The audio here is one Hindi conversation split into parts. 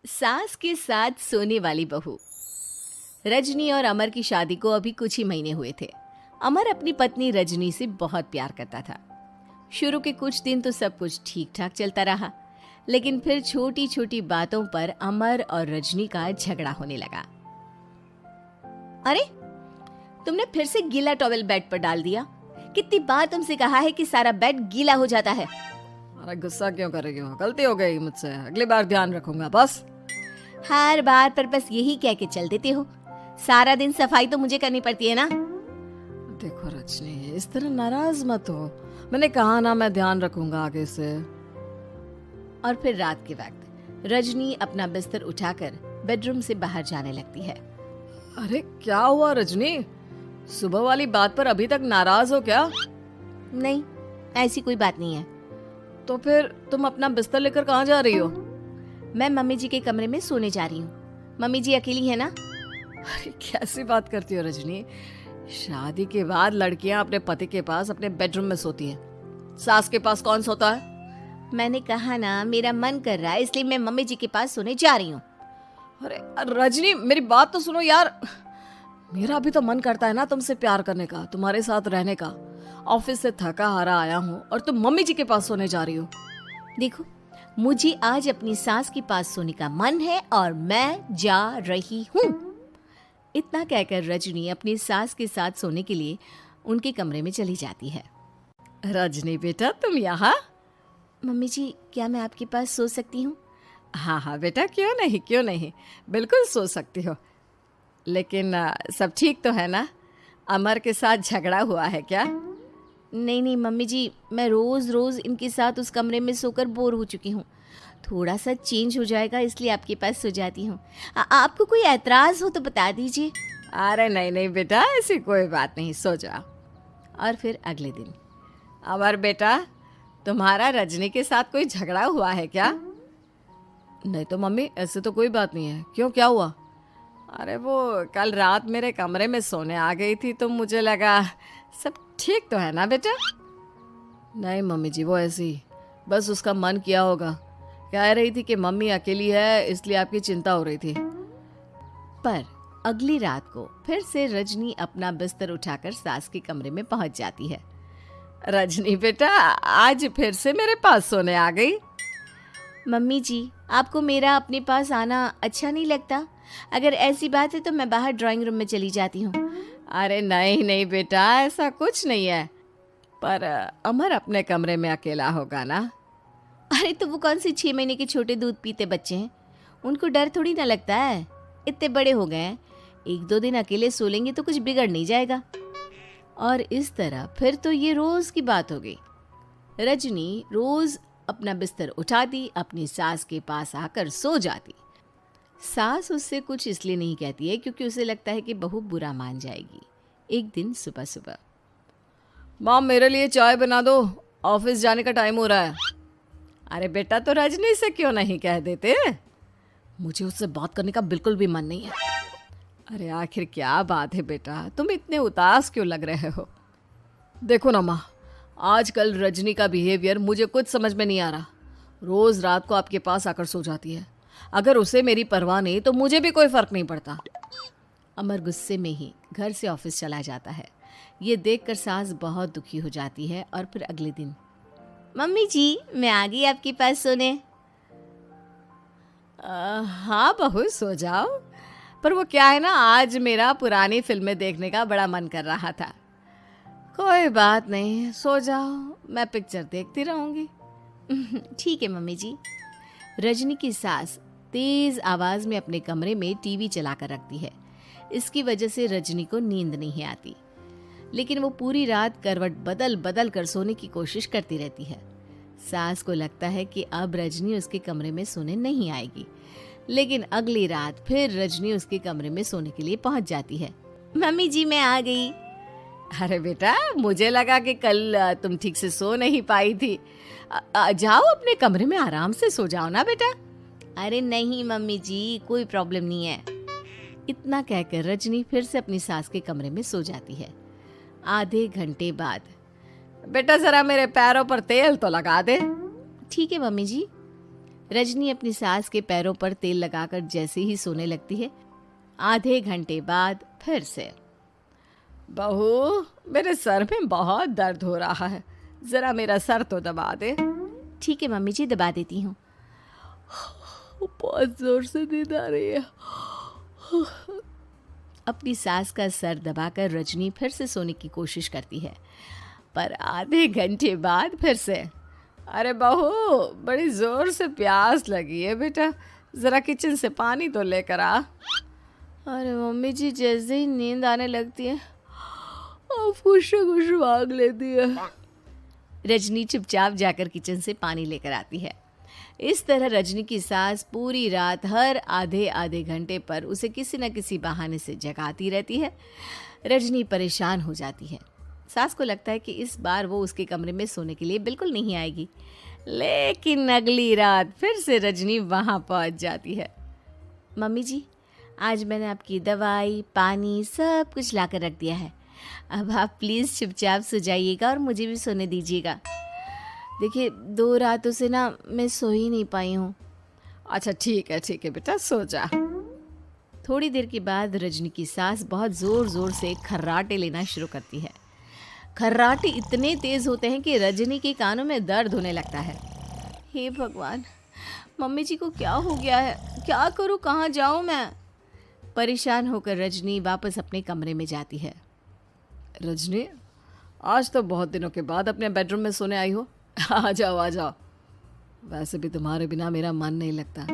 सास के साथ सोने वाली बहू। रजनी और अमर की शादी को अभी कुछ ही महीने हुए थे। अमर अपनी पत्नी रजनी से बहुत प्यार करता था। शुरू के कुछ दिन तो सब कुछ ठीक ठाक चलता रहा, लेकिन फिर छोटी छोटी बातों पर अमर और रजनी का झगड़ा होने लगा। अरे, तुमने फिर से गीला टॉवेल बेड पर डाल दिया। कितनी बार तुमसे कहा है कि सारा बेड गीला हो जाता है। अरे गुस्सा क्यों कर रही हो? गलती हो गई मुझसे, अगली बार ध्यान रखूंगा बस। हर बार पर बस यही कह के चल देते हो। सारा दिन सफाई तो मुझे करनी पड़ती है ना। देखो रजनी, इस तरह नाराज मत हो। मैंने कहा ना, मैं ध्यान रखूंगा आगे से। और फिर रात के वक्त रजनी अपना बिस्तर उठाकर बेडरूम से बाहर जाने लगती है। अरे क्या हुआ रजनी? सुबह वाली बात पर अभी तक नाराज हो क्या? नहीं, ऐसी कोई बात नहीं है। तो फिर तुम अपना बिस्तर लेकर कहाँ जा रही हो? मैं मम्मी जी के कमरे में सोने जा रही हूँ। मम्मी जी अकेली है ना। अरे कैसी बात करती हो रजनी? शादी के बाद लड़कियां अपने पति के पास अपने बेडरूम में सोती हैं। सास के पास कौन सोता है? मैंने कहा ना, मेरा मन कर रहा है इसलिए मैं मम्मी जी के पास सोने जा रही हूँ। अरे रजनी, मेरी बात तो सुनो यार। मेरा भी तो मन करता है ना तुमसे प्यार करने का, तुम्हारे साथ रहने का। ऑफिस से थका हारा आया हूँ और तुम मम्मी जी के पास सोने जा रही हो। देखो, मुझे आज अपनी सास के पास सोने का मन है और मैं जा रही हूँ। इतना कहकर रजनी अपनी सास के साथ सोने के लिए उनके कमरे में चली जाती है। रजनी बेटा, तुम यहाँ? मम्मी जी, क्या मैं आपके पास सो सकती हूँ? हाँ हाँ बेटा, क्यों नहीं क्यों नहीं, बिल्कुल सो सकती हो। लेकिन सब ठीक तो है ना? अमर के साथ झगड़ा हुआ है क्या? नहीं नहीं मम्मी जी, मैं रोज रोज इनके साथ उस कमरे में सोकर बोर हो चुकी हूँ। थोड़ा सा चेंज हो जाएगा इसलिए आपके पास सो जाती हूँ। आपको कोई ऐतराज हो तो बता दीजिए। अरे नहीं नहीं बेटा, ऐसी कोई बात नहीं, सो जाओ। और फिर अगले दिन। अमर बेटा, तुम्हारा रजनी के साथ कोई झगड़ा हुआ है क्या? नहीं तो मम्मी, ऐसे तो कोई बात नहीं है। क्यों, क्या हुआ? अरे वो कल रात मेरे कमरे में सोने आ गई थी तो मुझे लगा सब ठीक तो है ना बेटा? नहीं मम्मी जी, वो ऐसी बस उसका मन किया होगा। कह रही थी कि मम्मी अकेली है इसलिए आपकी चिंता हो रही थी। पर अगली रात को फिर से रजनी अपना बिस्तर उठाकर सास के कमरे में पहुंच जाती है। रजनी बेटा, आज फिर से मेरे पास सोने आ गई। मम्मी जी, आपको मेरा अपने पास आना अच्छा नहीं लगता? अगर ऐसी बात है तो मैं बाहर ड्राइंग रूम में चली जाती हूँ। अरे नहीं नहीं बेटा, ऐसा कुछ नहीं है। पर अमर अपने कमरे में अकेला होगा ना? अरे तो वो कौन से 6 महीने के छोटे दूध पीते बच्चे हैं, उनको डर थोड़ी ना लगता है। इतने बड़े हो गए हैं, 1-2 दिन अकेले सो लेंगे तो कुछ बिगड़ नहीं जाएगा। और इस तरह फिर तो ये रोज की बात हो गई। रजनी रोज अपना बिस्तर उठाती, अपनी सास के पास आकर सो जाती। सास उससे कुछ इसलिए नहीं कहती है क्योंकि उसे लगता है कि बहू बुरा मान जाएगी। एक दिन सुबह सुबह, माँ मेरे लिए चाय बना दो, ऑफिस जाने का टाइम हो रहा है। अरे बेटा, तो रजनी से क्यों नहीं कह देते? मुझे उससे बात करने का बिल्कुल भी मन नहीं है। अरे आखिर क्या बात है बेटा, तुम इतने उदास क्यों लग रहे हो? देखो ना माँ, आजकल रजनी का बिहेवियर मुझे कुछ समझ में नहीं आ रहा। रोज रात को आपके पास आकर सो जाती है। अगर उसे मेरी परवाह नहीं तो मुझे भी कोई फर्क नहीं पड़ता। अमर गुस्से में ही घर से ऑफिस चला जाता है। ये देखकर सास बहुत दुखी हो जाती है। और फिर अगले दिन, मम्मी जी, मैं आ गई आपके पास सोने। हाँ बहू, सो जाओ। पर वो क्या है ना, आज मेरा पुरानी फिल्में देखने का बड़ा मन कर रहा था। कोई बात नहीं, सो जाओ, मैं पिक्चर देखती रहूंगी। ठीक है मम्मी जी। रजनी की सास तेज आवाज में अपने कमरे में टीवी चलाकर रखती है। इसकी वजह से रजनी को नींद नहीं आती, लेकिन वो पूरी रात करवट बदल बदल कर सोने की कोशिश करती रहती है। सास को लगता है कि अब रजनी उसके कमरे में सोने नहीं आएगी, लेकिन अगली रात फिर रजनी उसके कमरे में सोने के लिए पहुंच जाती है। मम्मी जी, मैं आ गई। अरे बेटा, मुझे लगा कि कल तुम ठीक से सो नहीं पाई थी। जाओ अपने कमरे में आराम से सो जाओ ना बेटा। अरे नहीं मम्मी जी, कोई प्रॉब्लम नहीं है। इतना कहकर रजनी फिर से अपनी सास के कमरे में सो जाती है। आधे घंटे बाद, बेटा जरा मेरे पैरों पर तेल तो लगा दे। ठीक है मम्मी जी। रजनी अपनी सास के पैरों पर तेल लगाकर जैसे ही सोने लगती है, आधे घंटे बाद फिर से। बहू, मेरे सर में बहुत दर्द हो रहा है, जरा मेरा सर तो दबा दे। ठीक है मम्मी जी, दबा देती हूँ। बहुत जोर से नींद आ रही है। अपनी सास का सर दबाकर रजनी फिर से सोने की कोशिश करती है, पर आधे घंटे बाद फिर से। अरे बहू, बड़ी जोर से प्यास लगी है बेटा, जरा किचन से पानी तो लेकर आ। अरे मम्मी जी, जैसे ही नींद आने लगती है कुछ कुछ मांग लेती है। रजनी चुपचाप जाकर किचन से पानी लेकर आती है। इस तरह रजनी की सास पूरी रात हर आधे आधे घंटे पर उसे किसी न किसी बहाने से जगाती रहती है। रजनी परेशान हो जाती है। सास को लगता है कि इस बार वो उसके कमरे में सोने के लिए बिल्कुल नहीं आएगी, लेकिन अगली रात फिर से रजनी वहाँ पहुँच जाती है। मम्मी जी, आज मैंने आपकी दवाई, पानी सब कुछ लाकर रख दिया है। अब आप प्लीज़ चुपचाप सो जाइएगा और मुझे भी सोने दीजिएगा। देखिए, 2 रातों से ना मैं सो ही नहीं पाई हूँ। अच्छा ठीक है बेटा, सो जा। थोड़ी देर के बाद रजनी की सास बहुत ज़ोर ज़ोर से खर्राटे लेना शुरू करती है। खर्राटे इतने तेज़ होते हैं कि रजनी के कानों में दर्द होने लगता है। हे भगवान, मम्मी जी को क्या हो गया है? क्या करूँ, कहाँ जाऊँ मैं? परेशान होकर रजनी वापस अपने कमरे में जाती है। रजनी, आज तो बहुत दिनों के बाद अपने बेडरूम में सोने आई हो। आ जाओ आ जाओ। वैसे भी तुम्हारे बिना मेरा मन नहीं लगता।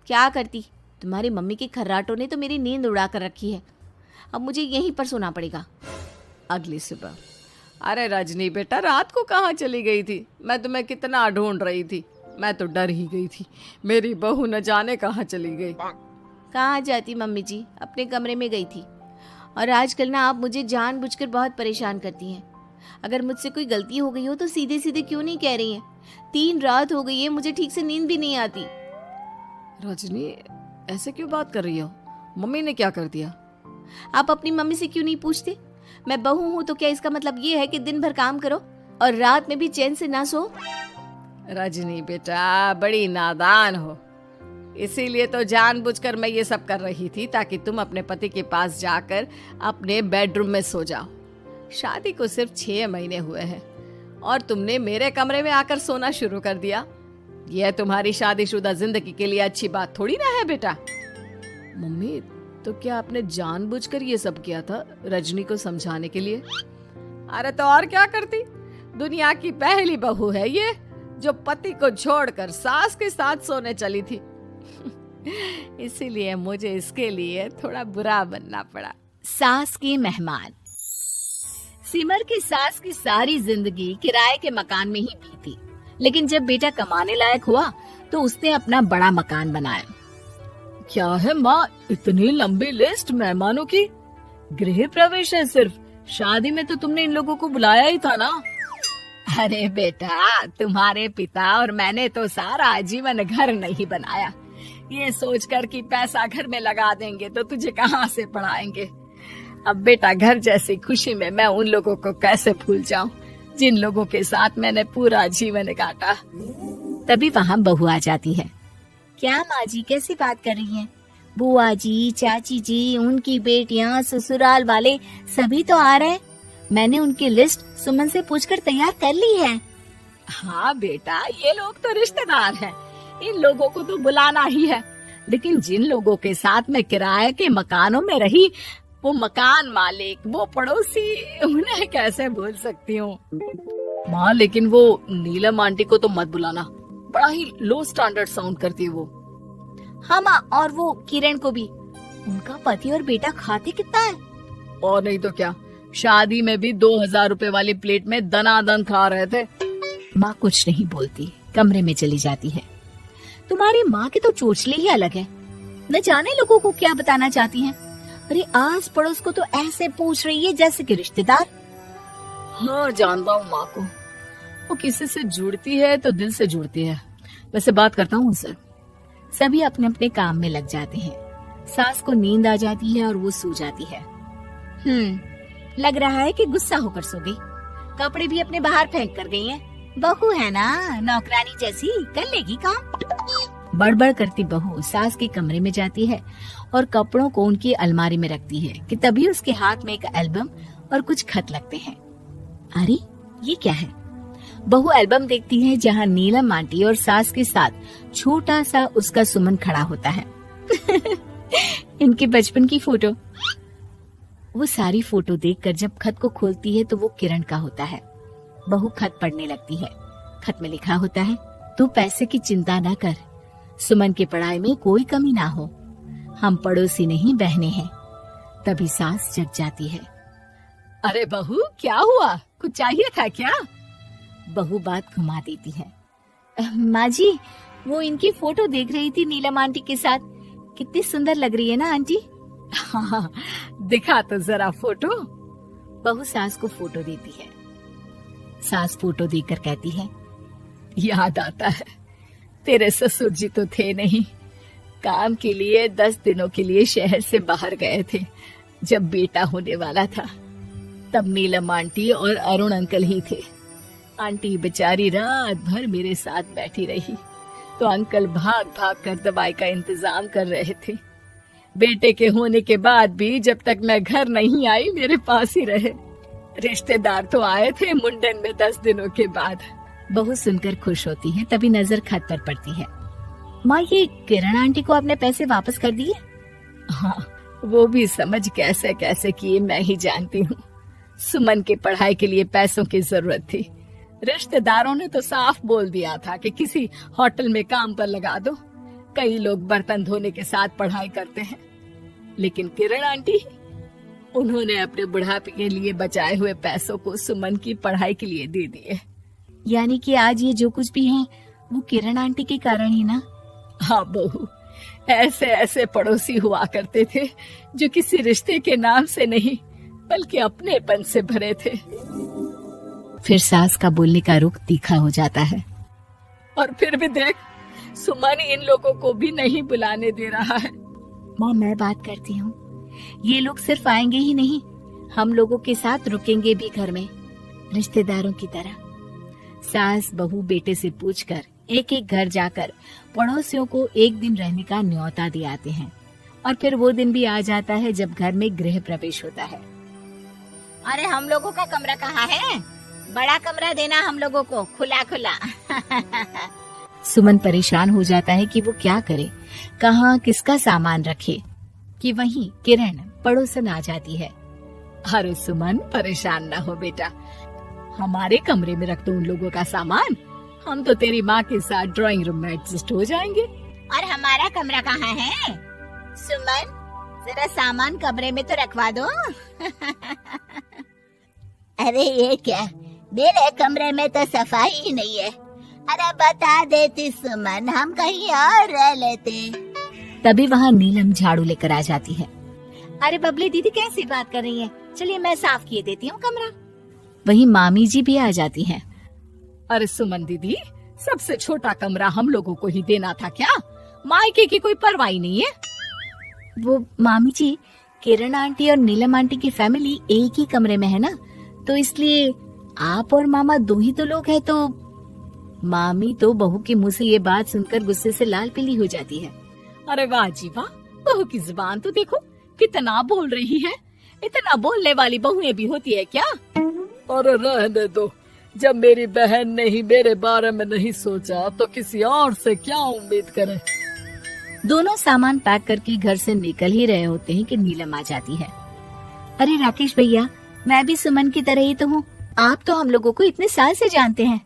क्या करती, तुम्हारी मम्मी के खर्राटों ने तो मेरी नींद उड़ा कर रखी है। अब मुझे यहीं पर सोना पड़ेगा। अगली सुबह। अरे रजनी बेटा, रात को कहाँ चली गई थी? मैं तुम्हें कितना ढूंढ रही थी, मैं तो डर ही गई थी। मेरी बहू न जाने कहाँ चली गई। कहाँ जाती मम्मी जी, अपने कमरे में गई थी। और आजकल ना आप मुझे जानबूझकर बहुत परेशान करती हैं। अगर मुझसे कोई गलती हो गई हो तो सीधे सीधे क्यों नहीं कह रही हैं? 3 रात हो गई है, मुझे ठीक से नींद भी नहीं आती। रजनी, ऐसे क्यों बात कर रही हो? मम्मी ने क्या कर दिया? आप अपनी मम्मी से क्यों नहीं पूछते? मैं बहू हूँ तो क्या इसका मतलब ये है कि दिन भर काम करो और रात में भी चैन से ना सो? रजनी बेटा, बड़ी नादान हो। इसीलिए तो जानबूझकर मैं ये सब कर रही थी, ताकि तुम अपने पति के पास जाकर अपने बेडरूम में सो जाओ। शादी को सिर्फ 6 महीने हुए हैं और तुमने मेरे कमरे में आकर सोना शुरू कर दिया। यह तुम्हारी शादीशुदा जिंदगी के लिए अच्छी बात थोड़ी ना है बेटा। मम्मी, तो क्या आपने जानबूझकर ये सब किया था रजनी को समझाने के लिए? अरे तो और क्या करती? दुनिया की पहली बहू है ये, जो पति को छोड़कर सास के साथ सोने चली थी। इसीलिए मुझे इसके लिए थोड़ा बुरा बनना पड़ा। सास की मेहमान। सिमर की सास की सारी जिंदगी किराए के मकान में ही बीती, लेकिन जब बेटा कमाने लायक हुआ तो उसने अपना बड़ा मकान बनाया। क्या है माँ, इतनी लंबी लिस्ट मेहमानों की? गृह प्रवेश है सिर्फ, शादी में तो तुमने इन लोगों को बुलाया ही था ना। अरे बेटा, तुम्हारे पिता और मैंने तो सारा आजीवन घर नहीं बनाया, ये सोचकर कि पैसा घर में लगा देंगे तो तुझे कहाँ से पढ़ाएंगे। अब बेटा, घर जैसी खुशी में मैं उन लोगों को कैसे भूल जाऊं जिन लोगों के साथ मैंने पूरा जीवन काटा। तभी वहाँ बहू आ जाती है। क्या माँ जी, कैसी बात कर रही हैं? बुआ जी, चाची जी, उनकी बेटियाँ, ससुराल वाले सभी तो आ रहे हैं। मैंने उनकी लिस्ट सुमन से पूछकर तैयार कर ली है। हाँ बेटा, ये लोग तो रिश्तेदार हैं, इन लोगों को तो बुलाना ही है, लेकिन जिन लोगों के साथ मैं किराए के मकानों में रही, वो मकान मालिक, वो पड़ोसी, उन्हें कैसे भूल सकती हूँ? माँ, लेकिन वो नीलम आंटी को तो मत बुलाना, बड़ा ही लो स्टैंडर्ड साउंड करती है वो। हाँ माँ, और वो किरण को भी। उनका पति और बेटा खाते कितना है? और नहीं तो क्या, शादी में भी 2000 रुपए वाली प्लेट में दनादन खा रहे थे। माँ कुछ नहीं बोलती, कमरे में चली जाती है। तुम्हारी माँ की तो चोचले ही अलग है, न जाने लोगों को क्या बताना चाहती हैं। अरे आस पड़ोस को तो ऐसे पूछ रही है जैसे कि रिश्तेदार। हाँ, जानता हूँ माँ को, वो किसी से जुड़ती है तो दिल से जुड़ती है। वैसे बात करता हूँ उनसे। सभी अपने अपने काम में लग जाते हैं। सास को नींद आ जाती है और वो सो जाती है। लग रहा है कि गुस्सा होकर सो गई। कपड़े भी अपने बाहर फेंक कर गई हैं। बहू है ना, नौकरानी जैसी कर लेगी काम। बड़बड़ करती बहू सास के कमरे में जाती है और कपड़ों को उनकी अलमारी में रखती है कि तभी उसके हाथ में एक एल्बम और कुछ खत लगते हैं। अरे ये क्या है? बहू एल्बम देखती है जहाँ नीलम आंटी और सास के साथ छोटा सा उसका सुमन खड़ा होता है। इनके बचपन की फोटो। वो सारी फोटो देखकर जब खत को खोलती है तो वो किरण का होता है। बहू खत पढ़ने लगती है। खत में लिखा होता है, तू पैसे की चिंता न कर, सुमन की पढ़ाई में कोई कमी ना हो, हम पड़ोसी नहीं बहने हैं। तभी सास जग जाती है। अरे बहू क्या हुआ, कुछ चाहिए था क्या? बहू बात घुमा देती है। माँ जी, वो इनकी फोटो देख रही थी नीलम आंटी के साथ। कितनी सुंदर लग रही है ना आंटी। हाँ, दिखा तो जरा फोटो। बहू सास को फोटो देती है। सास फोटो देखकर कहती है, याद आता है, तेरे ससुर जी तो थे नहीं, काम के लिए 10 दिनों के लिए शहर से बाहर गए थे। जब बेटा होने वाला था तब नीलम आंटी और अरुण अंकल ही थे। आंटी बेचारी रात भर मेरे साथ बैठी रही तो अंकल भाग भाग कर दवाई का इंतजाम कर रहे थे। बेटे के होने के बाद भी जब तक मैं घर नहीं आई मेरे पास ही रहे। रिश्तेदार तो आए थे मुंडन में 10 दिनों के बाद। बहू सुनकर खुश होती है। तभी नजर खत पर पड़ती है। माँ, ये किरण आंटी को आपने पैसे वापस कर दिए? हाँ, वो भी समझ कैसे कैसे किए मैं ही जानती हूँ। सुमन की पढ़ाई के लिए पैसों की जरूरत थी। रिश्तेदारों ने तो साफ बोल दिया था कि किसी होटल में काम पर लगा दो। कई लोग बर्तन धोने के साथ पढ़ाई करते हैं, लेकिन किरण आंटी, उन्होंने अपने बुढ़ापे के लिए बचाए हुए पैसों को सुमन की पढ़ाई के लिए दे दिए। यानी कि आज ये जो कुछ भी है वो किरण आंटी के कारण ही ना? हाँ बहू, ऐसे ऐसे पड़ोसी हुआ करते थे जो किसी रिश्ते के नाम से नहीं बल्कि अपनेपन से भरे थे। फिर सास का बोलने का रुख तीखा हो जाता है। और फिर भी देख, सुमन इन लोगों को भी नहीं बुलाने दे रहा है। माँ, मैं बात करती हूँ, ये लोग सिर्फ आएंगे ही नहीं, हम लोगों के साथ रुकेंगे भी घर में, रिश्तेदारों की तरह। सास बहू बेटे से पूछकर एक एक घर जाकर पड़ोसियों को एक दिन रहने का न्योता दे आते हैं। और फिर वो दिन भी आ जाता है जब घर में गृह प्रवेश होता है। अरे हम लोगों का कमरा कहाँ है? बड़ा कमरा देना हम लोगों को, खुला खुला। सुमन परेशान हो जाता है कि वो क्या करे, कहाँ किसका सामान रखे, कि वहीं किरण पड़ोसन आ जाती है। अरे सुमन, परेशान ना हो बेटा, हमारे कमरे में रख दो उन लोगों का सामान। हम तो तेरी माँ के साथ ड्राइंग रूम में एडजस्ट हो जाएंगे। और हमारा कमरा कहाँ है? सुमन, जरा सामान कमरे में तो रखवा दो। अरे ये क्या, मेरे कमरे में तो सफाई ही नहीं है। अरे बता देती सुमन, हम कहीं और रह लेते। तभी वहाँ नीलम झाड़ू लेकर आ जाती है। अरे बबली दीदी, कैसी बात कर रही है? चलिए मैं साफ किए देती हूँ कमरा। वहीं मामी जी भी आ जाती हैं। अरे सुमन दीदी, सबसे छोटा कमरा हम लोगों को ही देना था क्या? मायके की कोई परवाह नहीं है। वो मामी जी, किरण आंटी और नीलम आंटी की फैमिली एक ही कमरे में है ना, तो इसलिए आप और मामा दो ही तो लोग हैं। तो मामी तो बहू के मुंह से ये बात सुनकर गुस्से से लाल पीली हो जाती है। अरे वाह जी वाह, बहू की जुबान तो देखो कितना बोल रही है। इतना बोलने वाली बहुएं भी होती है क्या? अरे रहने दो, जब मेरी बहन ने ही मेरे बारे में नहीं सोचा तो किसी और से क्या उम्मीद करे। दोनों सामान पैक करके घर से निकल ही रहे होते हैं कि नीलम आ जाती है। अरे राकेश भैया, मैं भी सुमन की तरह ही तो हूँ। आप तो हम लोगों को इतने साल से जानते हैं।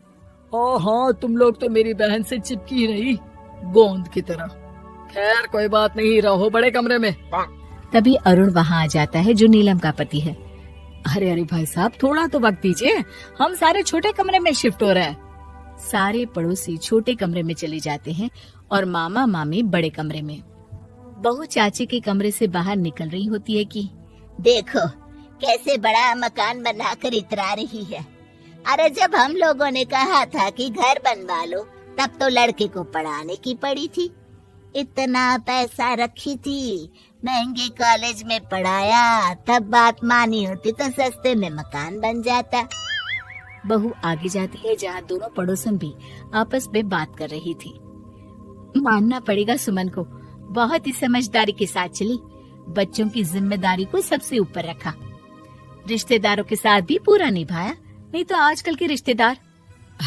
हाँ, तुम लोग तो मेरी बहन से चिपकी रही गोंद की तरह। खैर कोई बात नहीं, रहो बड़े कमरे में। तभी अरुण वहाँ आ जाता है, जो नीलम का पति है। अरे अरे भाई साहब, थोड़ा तो वक्त दीजिए, हम सारे छोटे कमरे में शिफ्ट हो रहे हैं। सारे पड़ोसी छोटे कमरे में चले जाते हैं और मामा मामी बड़े कमरे में। बहू चाची के कमरे से बाहर निकल रही होती है कि देखो कैसे बड़ा मकान बनाकर इतरा रही है। अरे जब हम लोगों ने कहा था कि घर बनवा लो, तब तो लड़के को पढ़ाने की पड़ी थी। इतना पैसा रखी थी, महंगे कॉलेज में पढ़ाया, तब बात मानी होती तो सस्ते में मकान बन जाता। बहू आगे जाती है जहाँ दोनों पड़ोसन भी आपस में बात कर रही थी। मानना पड़ेगा सुमन को, बहुत ही समझदारी के साथ चली, बच्चों की जिम्मेदारी को सबसे ऊपर रखा, रिश्तेदारों के साथ भी पूरा निभाया। नहीं तो आजकल के रिश्तेदार,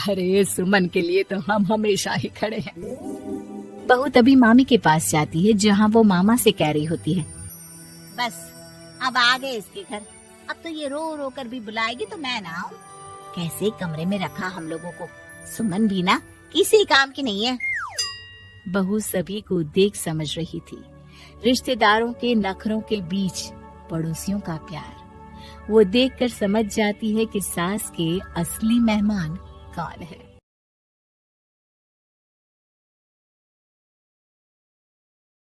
अरे सुमन के लिए तो हम हमेशा ही खड़े हैं। बहू तभी मामी के पास जाती है जहाँ वो मामा से कह रही होती है, बस अब आ गए इसके घर, अब तो ये रो रो कर भी बुलाएगी तो मैं ना आऊं। कैसे कमरे में रखा हम लोगों को, सुमन भी ना किसी काम की नहीं है। बहू सभी को देख समझ रही थी, रिश्तेदारों के नखरों के बीच पड़ोसियों का प्यार। वो देखकर समझ जाती है कि सास के असली मेहमान कौन है।